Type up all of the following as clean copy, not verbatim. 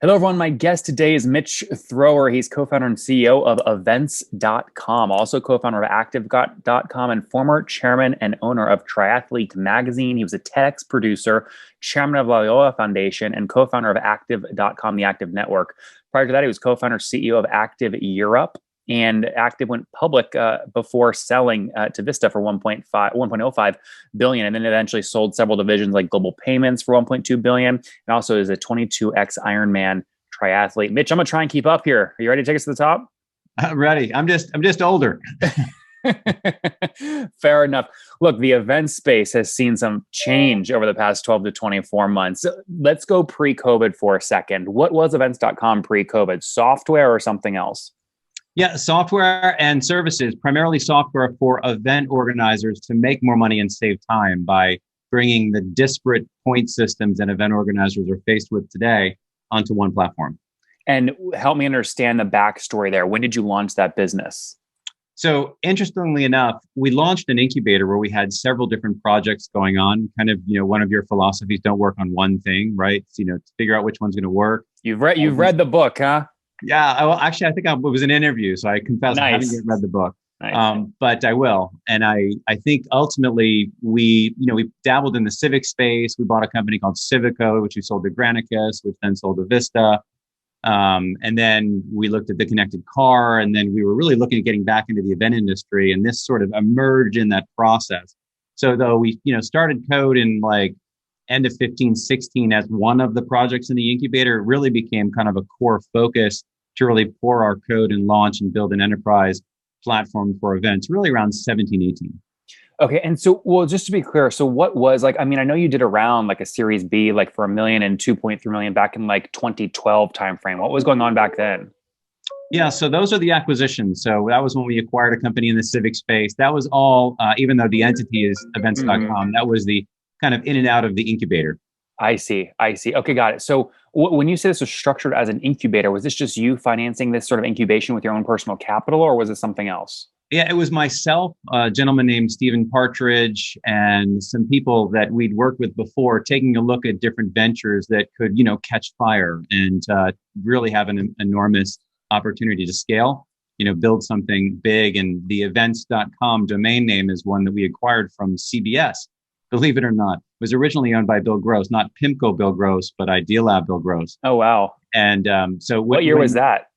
Hello, everyone. My guest today is Mitch Thrower. He's co-founder and CEO of events.com, also co-founder of active.com and former chairman and owner of Triathlete Magazine. He was a TEDx producer, chairman of Loyola Foundation, and co-founder of active.com, the Active Network. Prior to that, he was co-founder CEO of Active Europe. And Active went public before selling to Vista for 1.05 billion, and then eventually sold several divisions like Global Payments for 1.2 billion, and also is a 22x Ironman triathlete. Mitch, I'm gonna try and keep up here. Are you ready to take us to the top? I'm ready. I'm just older. Fair enough. Look, the event space has seen some change over the past 12 to 24 months. Let's go pre-COVID for a second. What was events.com pre-COVID? Software or something else? Yeah, software and services, primarily software for event organizers to make more money and save time by bringing the disparate point systems that event organizers are faced with today onto one platform. And help me understand the backstory there. When did you launch that business? So interestingly enough, we launched an incubator where we had several different projects going on. Kind of, one of your philosophies, don't work on one thing, right? To figure out which one's going to work. You've read the book, huh? Yeah, well, actually, I think it was an interview, so I confess I haven't yet read the book, but I will. And I think ultimately we dabbled in the civic space. We bought a company called Civico, which we sold to Granicus, which then sold to Vista. And then we looked at the connected car, and then we were really looking at getting back into the event industry, and this sort of emerged in that process. So though we, started code in like end of 15, 16 as one of the projects in the incubator, it really became kind of a core focus to really pour our code and launch and build an enterprise platform for events really around 17, 18. Okay. And so, well, just to be clear, so what was I know you did around like a Series B, like for $1 million and 2.3 million back in like 2012 timeframe. What was going on back then? Yeah, so those are the acquisitions. So that was when we acquired a company in the civic space. That was all, even though the entity is events.com, that was the kind of in and out of the incubator. I see. Okay, got it. So when you say this was structured as an incubator, was this just you financing this sort of incubation with your own personal capital, or was it something else? Yeah, it was myself, a gentleman named Stephen Partridge, and some people that we'd worked with before, taking a look at different ventures that could, catch fire and really have an enormous opportunity to scale, build something big. And the events.com domain name is one that we acquired from CBS. Believe it or not, was originally owned by Bill Gross, not Pimco Bill Gross, but Idealab Bill Gross. Oh, wow. And so what year was that?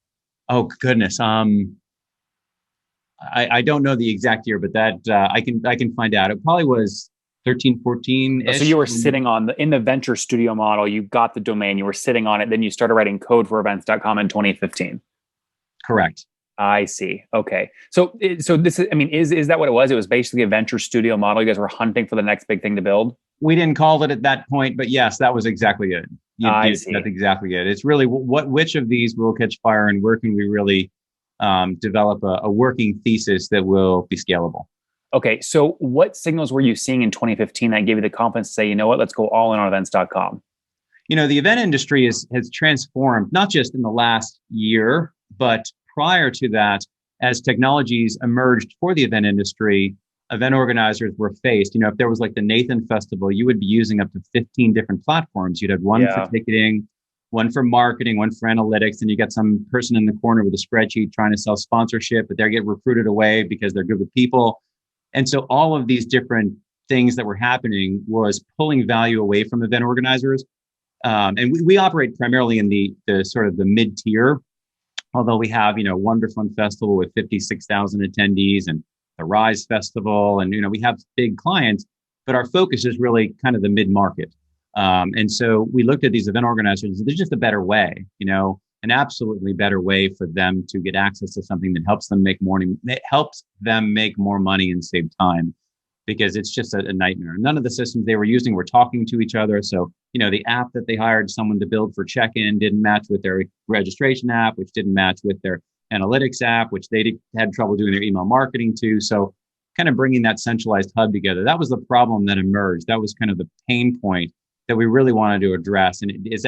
Oh, goodness. I don't know the exact year, but that I can find out. It probably was 13, 14. So you were sitting in the venture studio model, you got the domain, you were sitting on it, then you started writing code for events.com in 2015. Correct. I see. Okay. So this is that what it was? It was basically a venture studio model. You guys were hunting for the next big thing to build. We didn't call it at that point, but yes, that was exactly it. I see. That's exactly it. It's really which of these will catch fire, and where can we really develop a working thesis that will be scalable. Okay. So what signals were you seeing in 2015 that gave you the confidence to say, you know what, let's go all in on events.com? The event industry has transformed, not just in the last year, but prior to that, as technologies emerged for the event industry, event organizers were faced. If there was like the Nathan Festival, you would be using up to 15 different platforms. You'd have one for ticketing, one for marketing, one for analytics, and you got some person in the corner with a spreadsheet trying to sell sponsorship, but they get recruited away because they're good with people. And so all of these different things that were happening was pulling value away from event organizers. And we operate primarily in the sort of the mid-tier, although we have, Wonder Fun Festival with 56,000 attendees and the Rise Festival. And, we have big clients, but our focus is really kind of the mid-market. And so we looked at these event organizers. There's just a better way, an absolutely better way for them to get access to something that helps them make more money and save time, because it's just a nightmare. None of the systems they were using were talking to each other. So, the app that they hired someone to build for check-in didn't match with their registration app, which didn't match with their analytics app, which they had trouble doing their email marketing to. So kind of bringing that centralized hub together, that was the problem that emerged. That was kind of the pain point that we really wanted to address. And it's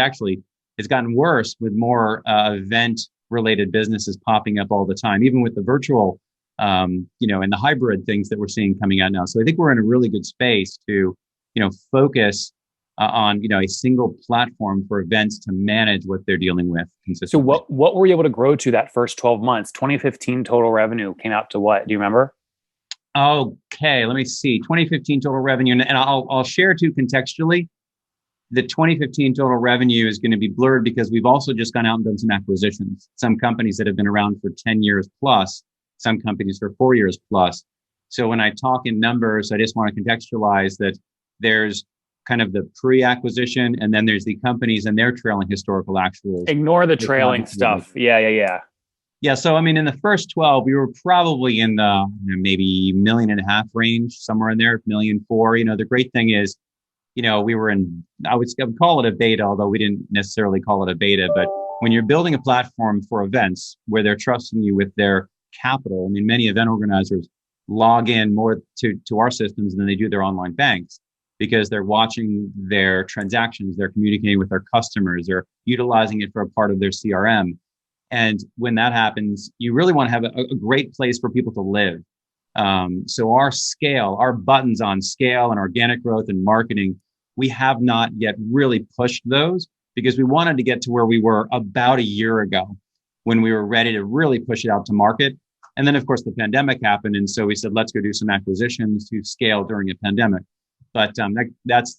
gotten worse with more event-related businesses popping up all the time, even with the virtual and the hybrid things that we're seeing coming out now. So I think we're in a really good space to, focus on a single platform for events to manage what they're dealing with So consistently. what were you able to grow to that first 12 months? 2015 total revenue came out to what? Do you remember? Okay, let me see. 2015 total revenue, and I'll share too contextually. The 2015 total revenue is going to be blurred because we've also just gone out and done some acquisitions. Some companies that have been around for 10 years plus, some companies for 4 years plus. So when I talk in numbers, I just want to contextualize that there's kind of the pre-acquisition, and then there's the companies and their trailing historical actuals. Ignore the trailing stuff. Yeah. Yeah. So, I mean, in the first 12, we were probably in the maybe $1.5 million range, somewhere in there, $1.4 million. The great thing is, we were I would call it a beta, although we didn't necessarily call it a beta. But when you're building a platform for events where they're trusting you with their capital, I mean, many event organizers log in more to our systems than they do their online banks because they're watching their transactions, they're communicating with their customers, they're utilizing it for a part of their CRM. And when that happens, you really want to have a great place for people to live. So our buttons on scale and organic growth and marketing, we have not yet really pushed those because we wanted to get to where we were about a year ago when we were ready to really push it out to market. And then, of course, the pandemic happened. And so we said, let's go do some acquisitions to scale during a pandemic. But that's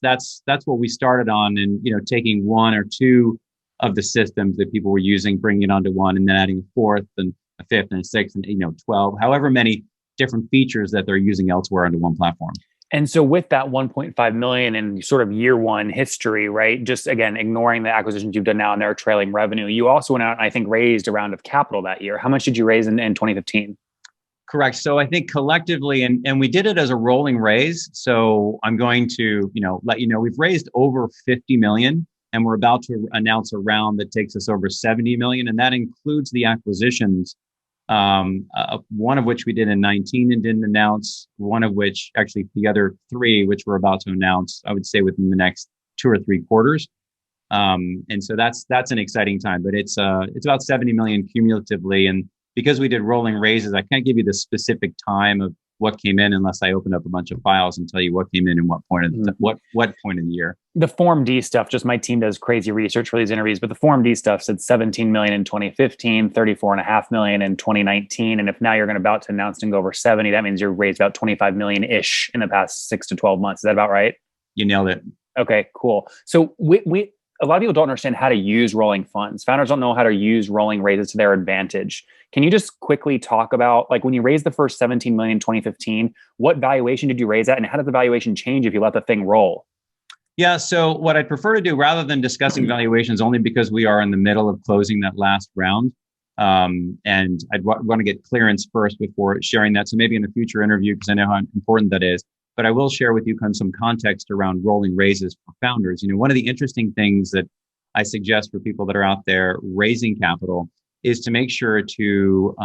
what we started on, and taking one or two of the systems that people were using, bringing it onto one, and then adding a fourth and a fifth and a sixth and 12, however many different features that they're using elsewhere onto one platform. And so with that 1.5 million in sort of year one history, right? Just again, ignoring the acquisitions you've done now and their trailing revenue, you also went out and I think raised a round of capital that year. How much did you raise in 2015? Correct. So I think collectively, and we did it as a rolling raise. So I'm going to, let you know, we've raised over 50 million, and we're about to announce a round that takes us over 70 million. And that includes the acquisitions, one of which we did in 19 and didn't announce, one of which actually the other three, which we're about to announce, I would say within the next 2 or 3 quarters. And so that's an exciting time, but it's about 70 million cumulatively. And because we did rolling raises, I can't give you the specific time of what came in unless I open up a bunch of files and tell you what came in and what point of the, what point of the year. The Form D stuff, just my team does crazy research for these interviews, but the Form D stuff said 17 million in 2015, 34.5 million in 2019. And if now you're about to announce and go over 70, that means you're raised about 25 million-ish in the past 6 to 12 months. Is that about right? You nailed it. Okay, cool. So we a lot of people don't understand how to use rolling funds. Founders don't know how to use rolling raises to their advantage. Can you just quickly talk about, like, when you raised the first 17 million in 2015, what valuation did you raise at, and how did the valuation change if you let the thing roll? Yeah. So what I'd prefer to do, rather than discussing valuations, only because we are in the middle of closing that last round, and I'd want to get clearance first before sharing that. So maybe in a future interview, because I know how important that is. But I will share with you some context around rolling raises for founders. One of the interesting things that I suggest for people that are out there raising capital is to make sure to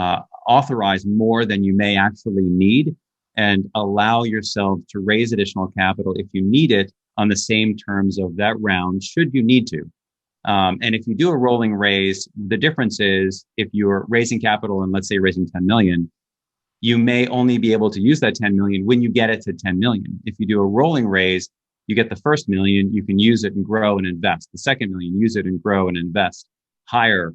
authorize more than you may actually need, and allow yourself to raise additional capital if you need it on the same terms of that round, should you need to. And if you do a rolling raise, the difference is if you're raising capital and let's say raising 10 million, you may only be able to use that 10 million when you get it to 10 million. If you do a rolling raise, you get the first million, you can use it and grow and invest. The second million, use it and grow and invest. Hire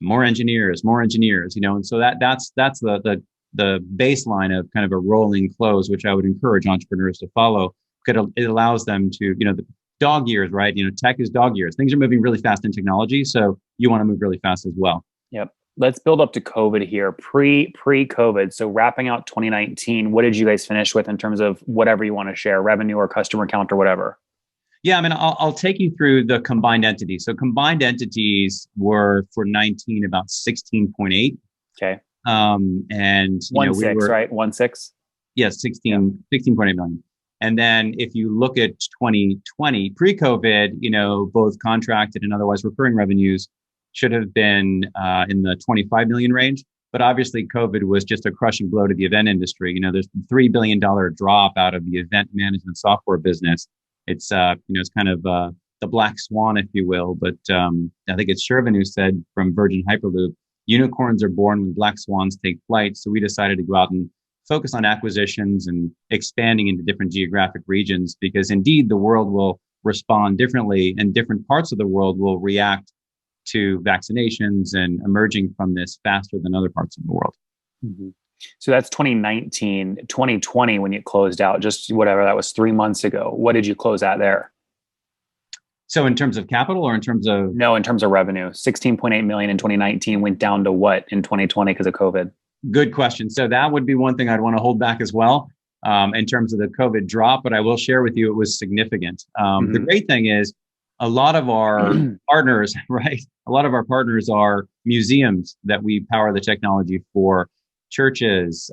more engineers, and so that's the baseline of kind of a rolling close, which I would encourage entrepreneurs to follow. It allows them to, the dog years, right? Tech is dog years. Things are moving really fast in technology, so you want to move really fast as well. Yep. Let's build up to COVID here, pre-COVID. So wrapping out 2019, what did you guys finish with in terms of whatever you want to share, revenue or customer count or whatever? Yeah, I mean, I'll take you through the combined entities. So combined entities were for 19 about 16.8. Okay. And 1.6, right? 1.6. Yes, 16.8 million. And then if you look at 2020, pre-COVID, both contracted and otherwise recurring revenues should have been in the 25 million range. But obviously, COVID was just a crushing blow to the event industry. There's a $3 billion drop out of the event management software business. It's, it's kind of the black swan, if you will. But I think it's Shervin who said from Virgin Hyperloop, unicorns are born when black swans take flight. So we decided to go out and focus on acquisitions and expanding into different geographic regions, because indeed the world will respond differently, and different parts of the world will react to vaccinations and emerging from this faster than other parts of the world. Mm-hmm. So that's 2019, 2020 when you closed out, just whatever, that was 3 months ago. What did you close at there? So in terms of capital or in terms of? No, in terms of revenue, 16.8 million in 2019 went down to what in 2020 because of COVID? Good question. So that would be one thing I'd want to hold back as well, in terms of the COVID drop, but I will share with you it was significant. The great thing is a lot of our partners, right? A lot of our partners are museums that we power the technology for, churches,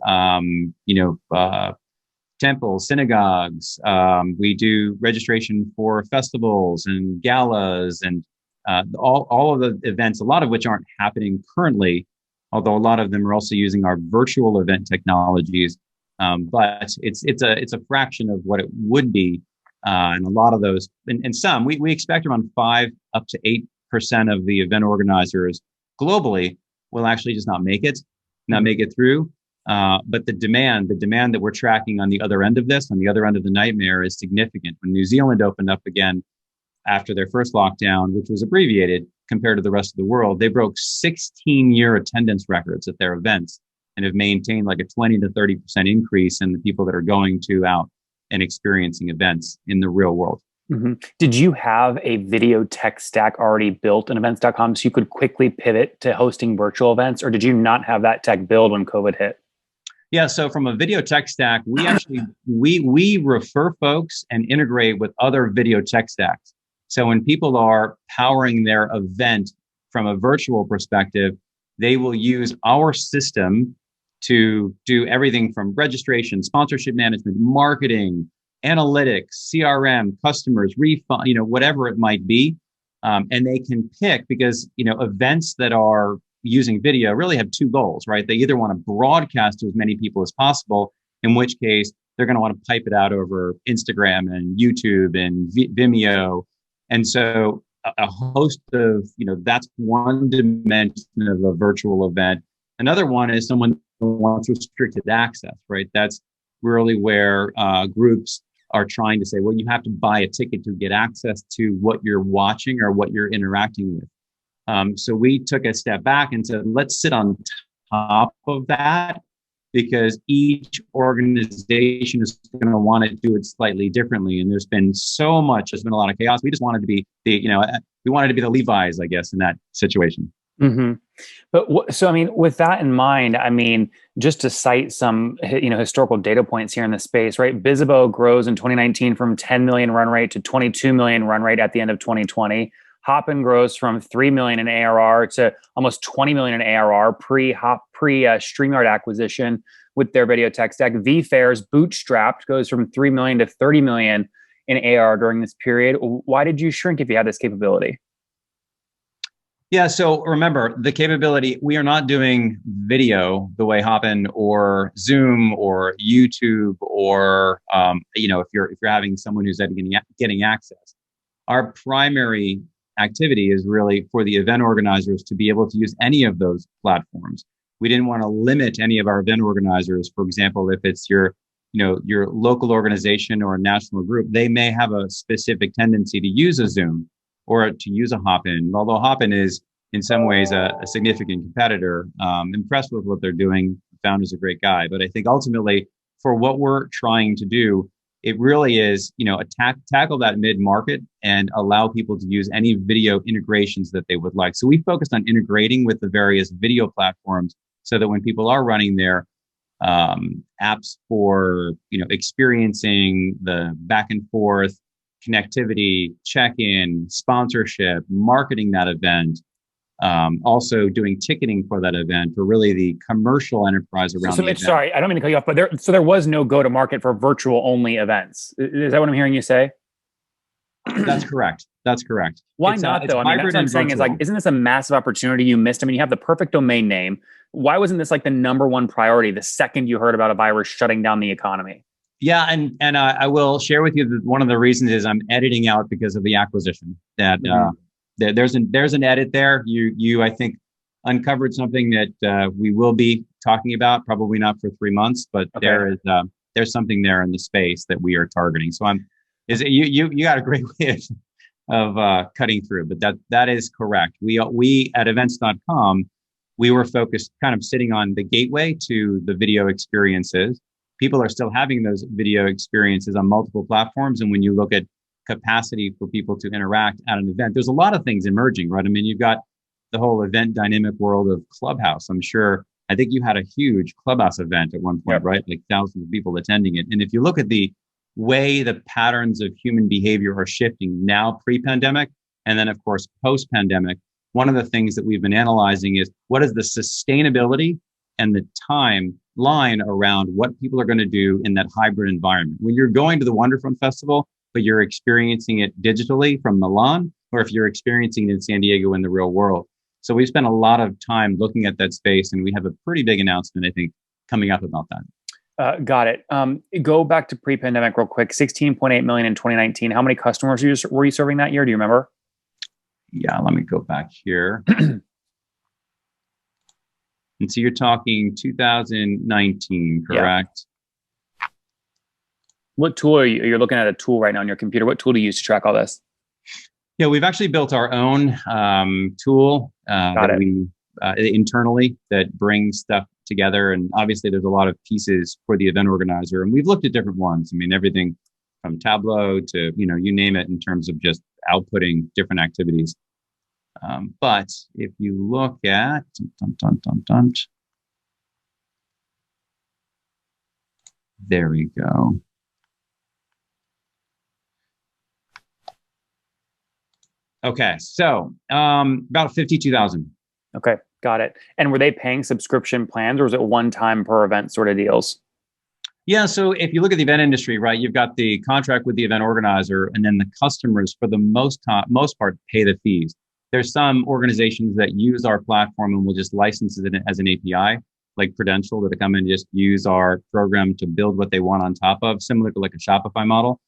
temples, synagogues. We do registration for festivals and galas and all of the events, a lot of which aren't happening currently, although a lot of them are also using our virtual event technologies. But it's a fraction of what it would be. And a lot of those, and some, we expect around 5 up to 8% of the event organizers globally will actually just not make it through. But the demand that we're tracking on the other end of this, on the other end of the nightmare, is significant. When New Zealand opened up again after their first lockdown, which was abbreviated compared to the rest of the world, they broke 16-year attendance records at their events and have maintained like a 20 to 30% increase in the people that are going to out and experiencing events in the real world. Mm-hmm. Did you have a video tech stack already built in events.com so you could quickly pivot to hosting virtual events, or did you not have that tech build when COVID hit? Yeah, so from a video tech stack, we actually we refer folks and integrate with other video tech stacks. So when people are powering their event from a virtual perspective, they will use our system to do everything from registration, sponsorship management, marketing, analytics, CRM, customers, refund, whatever it might be. And they can pick, because, events that are using video really have two goals, right? They either want to broadcast to as many people as possible, in which case they're going to want to pipe it out over Instagram and YouTube and Vimeo. And so a host of, that's one dimension of a virtual event. Another one is someone who wants restricted access, right? That's really where groups are trying to say, well, you have to buy a ticket to get access to what you're watching or what you're interacting with. So we took a step back and said, let's sit on top of that, because each organization is going to want to do it slightly differently. And there's been a lot of chaos. We just wanted to be we wanted to be the Levi's, I guess, in that situation. Mm-hmm. But so, with that in mind, just to cite some, historical data points here in the space, right? Bizzabo grows in 2019 from 10 million run rate to 22 million run rate at the end of 2020. Hopin grows from 3 million in ARR to almost 20 million in ARR pre StreamYard acquisition with their video tech stack. VFairs bootstrapped goes from 3 million to 30 million in ARR during this period. Why did you shrink if you had this capability? Yeah, so remember the capability, we are not doing video the way Hopin or Zoom or YouTube or, if you're having someone who's getting access. Our primary activity is really for the event organizers to be able to use any of those platforms. We didn't want to limit any of our event organizers. For example, if it's your local organization or a national group, they may have a specific tendency to use a Zoom or to use a Hopin, although Hopin is in some ways a significant competitor. Impressed with what they're doing. The founder's a great guy, but I think ultimately for what we're trying to do, it really is, tackle that mid-market and allow people to use any video integrations that they would like. So we focused on integrating with the various video platforms so that when people are running their apps for, experiencing the back and forth connectivity, check-in, sponsorship, marketing that event, also doing ticketing for that event for really the commercial enterprise around the event. Sorry, I don't mean to cut you off, but there was no go-to-market for virtual only events. Is that what I'm hearing you say? That's correct. Why not though? That's what I'm saying is isn't this a massive opportunity you missed? You have the perfect domain name. Why wasn't this like the number one priority the second you heard about a virus shutting down the economy? Yeah, and I will share with you that one of the reasons is I'm editing out because of the acquisition. That there's an edit there. You I think uncovered something that we will be talking about, probably not for 3 months, but okay. There's something there in the space that we are targeting. So Is it, you got a great way of cutting through, but that is correct. We at events.com, we were focused kind of sitting on the gateway to the video experiences. People are still having those video experiences on multiple platforms. And when you look at capacity for people to interact at an event, there's a lot of things emerging, right? I mean, you've got the whole event dynamic world of Clubhouse. I think you had a huge Clubhouse event at one point, Yep. right? Like thousands of people attending it. And if you look at the way the patterns of human behavior are shifting now pre-pandemic, and then of course post-pandemic, one of the things that we've been analyzing is what is the sustainability and the timeline around what people are going to do in that hybrid environment. When you're going to the Wonderfront Festival, but you're experiencing it digitally from Milan, or if you're experiencing it in San Diego in the real world. So we've spent a lot of time looking at that space, and we have a pretty big announcement, I think, coming up about that. Got it. Go back to pre-pandemic real quick. 16.8 million in 2019. How many customers were you serving that year? Do you remember? Yeah, let me go back here. And so you're talking 2019, correct? Yeah. What tool are you? You're looking at a tool right now on your computer. What tool do you use to track all this? Yeah, we've actually built our own tool that we internally that brings stuff together. And obviously there's a lot of pieces for the event organizer. And we've looked at different ones. I mean, everything from Tableau to, you name it in terms of just outputting different activities. But if you look at, there we go. Okay, so about 52,000. Okay, got it. And were they paying subscription plans, or was it one time per event sort of deals? Yeah, so if you look at the event industry, right, you've got the contract with the event organizer, and then the customers, for the most part, pay the fees. There's some organizations that use our platform and will just license it as an API, like Prudential, that come in and just use our program to build what they want on top of, similar to like a Shopify model.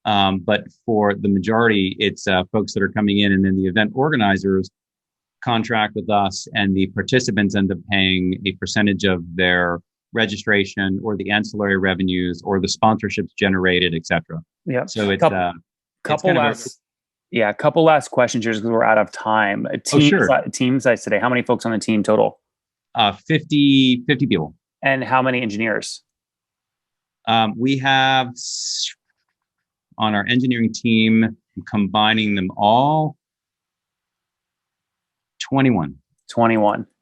But for the majority, it's folks that are coming in, and then the event organizers contract with us, and the participants end up paying a percentage of their registration or the ancillary revenues or the sponsorships generated, et cetera. Yeah. So it's couple last questions here because we're out of time. Team size today. How many folks on the team total? 50 people. And how many engineers? We have on our engineering team, combining them all, 21.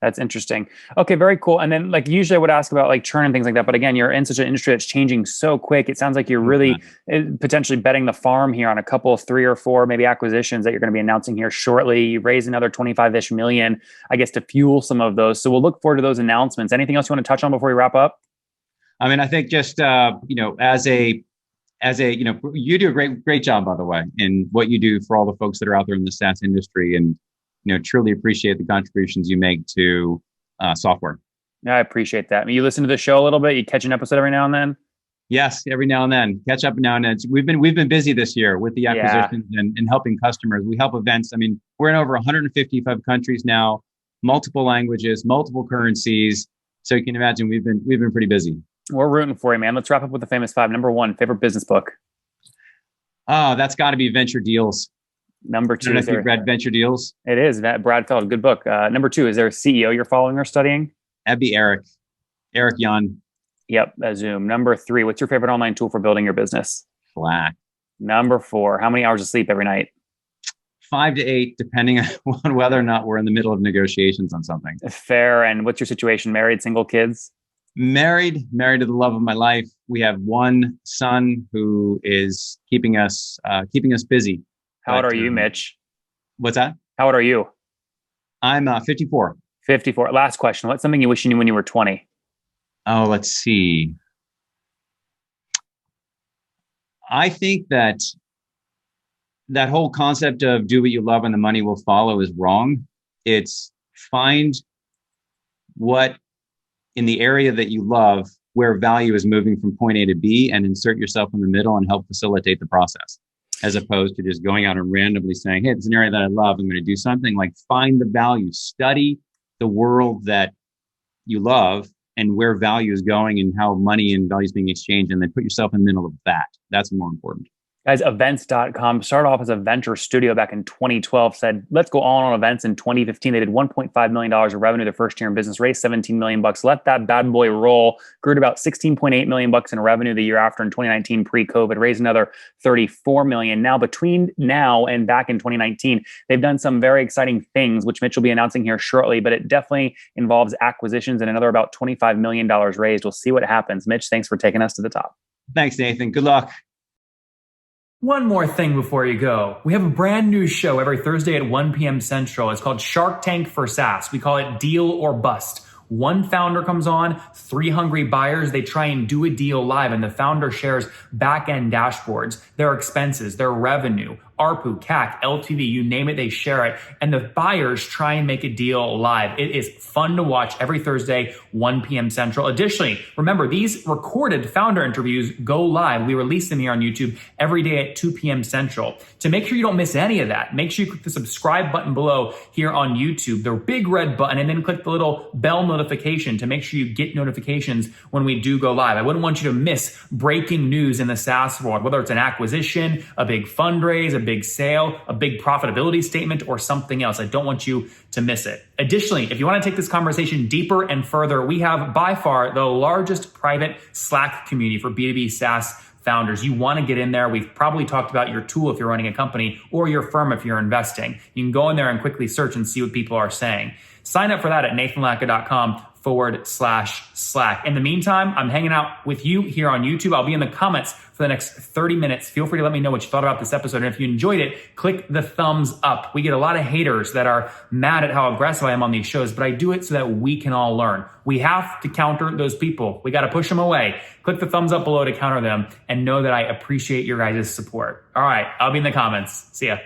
That's interesting. Okay, very cool. And then like usually I would ask about like churn and things like that. But again, you're in such an industry that's changing so quick. It sounds like you're really potentially betting the farm here on a couple of 3 or 4 maybe acquisitions that you're going to be announcing here shortly. You raise another 25-ish million, I guess, to fuel some of those. So we'll look forward to those announcements. Anything else you want to touch on before we wrap up? I mean, I think just, you do a great job, by the way, in what you do for all the folks that are out there in the SaaS industry, and truly appreciate the contributions you make to software. Yeah, I appreciate that. I mean, you listen to the show a little bit. You catch an episode every now and then. Yes, every now and then, catch up now and then. We've been busy this year with the acquisitions and helping customers. We help events. I mean, we're in over 155 countries now, multiple languages, multiple currencies. So you can imagine we've been pretty busy. We're rooting for you, man. Let's wrap up with the famous 5. Number 1, favorite business book. Oh, that's got to be Venture Deals. Number 2, have you read Venture Deals? It is. Brad Feld, good book. Number 2, is there a CEO you're following or studying? That'd be Eric Yuan. Yep, Zoom. Number 3, what's your favorite online tool for building your business? Slack. Number 4, how many hours of sleep every night? 5 to 8, depending on whether or not we're in the middle of negotiations on something. Fair. And what's your situation? Married, single, kids? Married to the love of my life. We have one son who is keeping us busy. How old are you, Mitch? What's that? How old are you? I'm 54. 54. Last question. What's something you wish you knew when you were 20? Oh, let's see. I think that whole concept of do what you love and the money will follow is wrong. It's find what in the area that you love, where value is moving from point A to B, and insert yourself in the middle and help facilitate the process, as opposed to just going out and randomly saying, hey, it's an area that I love, I'm going to do something. Like, find the value, study the world that you love and where value is going and how money and value is being exchanged, and then put yourself in the middle of that. That's more important. Guys, events.com started off as a venture studio back in 2012, said, let's go all on events. In 2015, they did $1.5 million of revenue their first year in business, raised 17 million bucks, let that bad boy roll, grew to about 16.8 million bucks in revenue the year after in 2019 pre-COVID, raised another 34 million. Now, between now and back in 2019, they've done some very exciting things, which Mitch will be announcing here shortly, but it definitely involves acquisitions and another about $25 million raised. We'll see what happens. Mitch, thanks for taking us to the top. Thanks, Nathan. Good luck. One more thing before you go. We have a brand new show every Thursday at 1 p.m. Central. It's called Shark Tank for SaaS. We call it Deal or Bust. One founder comes on, 3 hungry buyers, they try and do a deal live, and the founder shares back-end dashboards, their expenses, their revenue, ARPU, CAC, LTV, you name it, they share it. And the buyers try and make a deal live. It is fun to watch every Thursday, 1 p.m. Central. Additionally, remember, these recorded founder interviews go live. We release them here on YouTube every day at 2 p.m. Central. To make sure you don't miss any of that, make sure you click the subscribe button below here on YouTube, the big red button, and then click the little bell notification to make sure you get notifications when we do go live. I wouldn't want you to miss breaking news in the SaaS world, whether it's an acquisition, a big fundraise, a big sale, a big profitability statement, or something else. I don't want you to miss it. Additionally, if you want to take this conversation deeper and further, we have by far the largest private Slack community for B2B SaaS founders. You want to get in there. We've probably talked about your tool if you're running a company or your firm if you're investing. You can go in there and quickly search and see what people are saying. Sign up for that at nathanlatka.com/Slack. In the meantime, I'm hanging out with you here on YouTube. I'll be in the comments for the next 30 minutes. Feel free to let me know what you thought about this episode. And if you enjoyed it, click the thumbs up. We get a lot of haters that are mad at how aggressive I am on these shows, but I do it so that we can all learn. We have to counter those people. We got to push them away. Click the thumbs up below to counter them and know that I appreciate your guys' support. All right, I'll be in the comments. See ya.